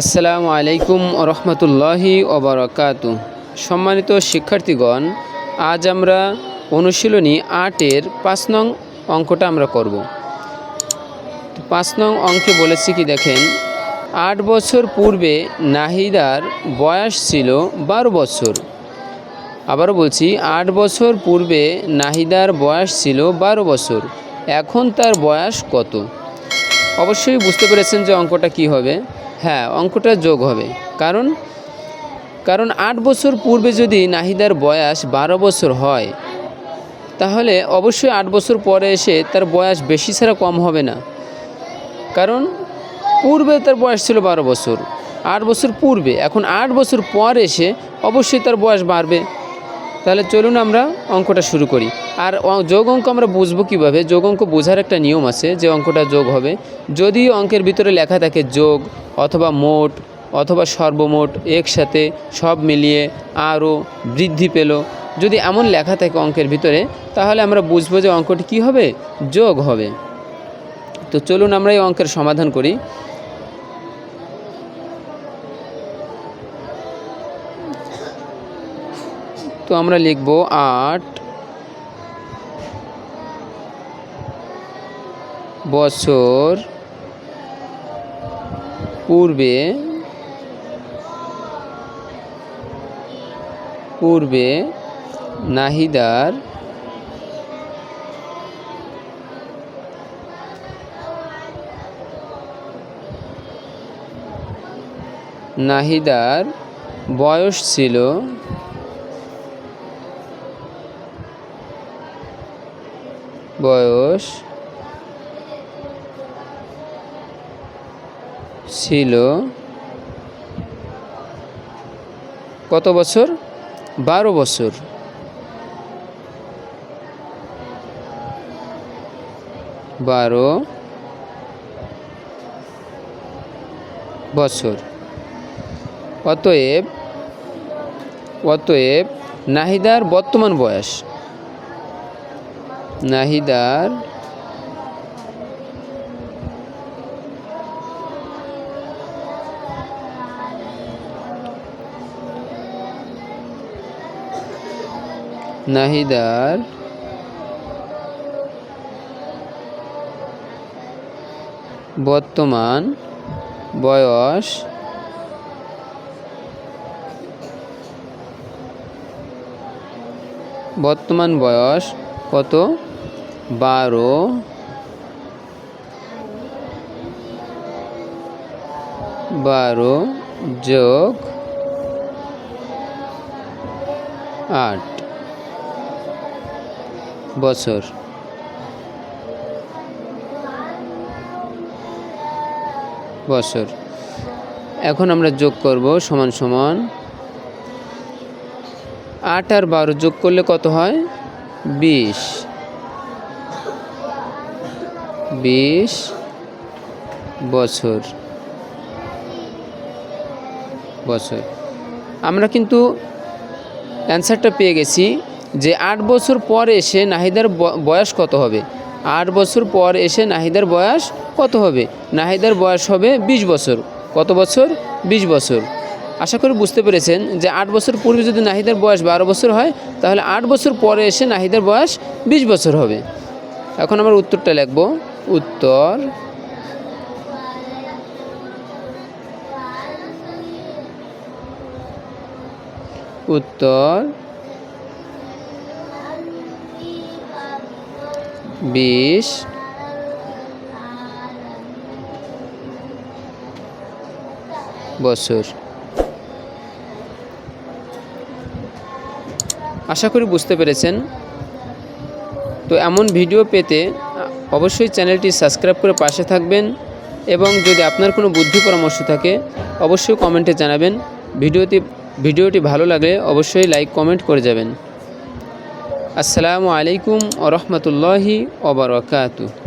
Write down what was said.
আসসালামু আলাইকুম রহমতুল্লাহি ওবারাকাতু। সম্মানিত শিক্ষার্থীগণ, আজ আমরা অনুশীলনী ৮-এর ৫ নং অঙ্কটা আমরা করব। ৫ নং অঙ্কে বলেছি কি দেখেন, ৮ বছর পূর্বে নাহিদার বয়স ছিল ১২ বছর। আবারও বলছি, ৮ বছর পূর্বে নাহিদার বয়স ছিল ১২ বছর। এখন তার বয়স কত? অবশ্যই বুঝতে পেরেছেন যে অঙ্কটা কি হবে। হ্যাঁ, অঙ্কটা যোগ হবে। কারণ ৮ বছর পূর্বে যদি নাহিদার বয়স ১২ বছর হয়, তাহলে অবশ্যই ৮ বছর পরে এসে তার বয়স বেশি ছাড়া কম হবে না। কারণ পূর্বে তার বয়স ছিল ১২ বছর, ৮ বছর পূর্বে। এখন ৮ বছর পর এসে অবশ্যই তার বয়স বাড়বে। তাহলে চলুন আমরা অঙ্কটা শুরু করি। আর যোগ অঙ্ক আমরা বুঝবো কীভাবে? যোগ অঙ্ক বোঝার একটা নিয়ম আছে যে অঙ্কটা যোগ হবে যদি অঙ্কের ভিতরে লেখা থাকে যোগ অথবা মোট অথবা সর্বমোট, একসাথে, সব মিলিয়ে, আরও, বৃদ্ধি পেল, যদি এমন লেখা থাকে অঙ্কের ভিতরে, তাহলে আমরা বুঝবো যে অঙ্কটি কী হবে? যোগ হবে। তো চলুন আমরা এই অঙ্কের সমাধান করি। তো আমরা লিখব ৮ বছর পূর্বে নাহিদার বয়স ছিল ১২ বছর। ১২ বছর। অতএব নাহিদার বর্তমান বয়স, নাহিদার বর্তমান বয়স কত? ১২ যোগ ৮ বছর। এখন আমরা যোগ করব সমান সমান ৮ আর ১২ যোগ করলে কত হয়? ২০ বছর। আমরা কিন্তু অ্যান্সারটা পেয়ে গেছি যে ৮ বছর পর এসে নাহিদার বয়স কত হবে। ৮ বছর পর এসে নাহিদার বয়স কত হবে? নাহিদার বয়স হবে ২০ বছর। কত বছর? ২০ বছর। আশা করি বুঝতে পেরেছেন যে ৮ বছর পূর্বে যদি নাহিদার বয়স ১২ বছর হয়, তাহলে ৮ বছর পরে এসে নাহিদার বয়স ২০ বছর হবে। এখন আমরা উত্তরটা লিখব। উত্তর ২০ বছর। আশা করি বুঝতে পেরেছেন। তো এমন ভিডিও পেতে অবশ্যই চ্যানেলটি সাবস্ক্রাইব করে পাশে থাকবেন, এবং যদি আপনার কোনো বুদ্ধি পরামর্শ থাকে অবশ্যই কমেন্টে জানাবেন। ভিডিওটি ভালো লাগলে অবশ্যই লাইক কমেন্ট করে যাবেন। আসসালামু আলাইকুম ওয়া রাহমাতুল্লাহি ওয়া বারাকাতুহু।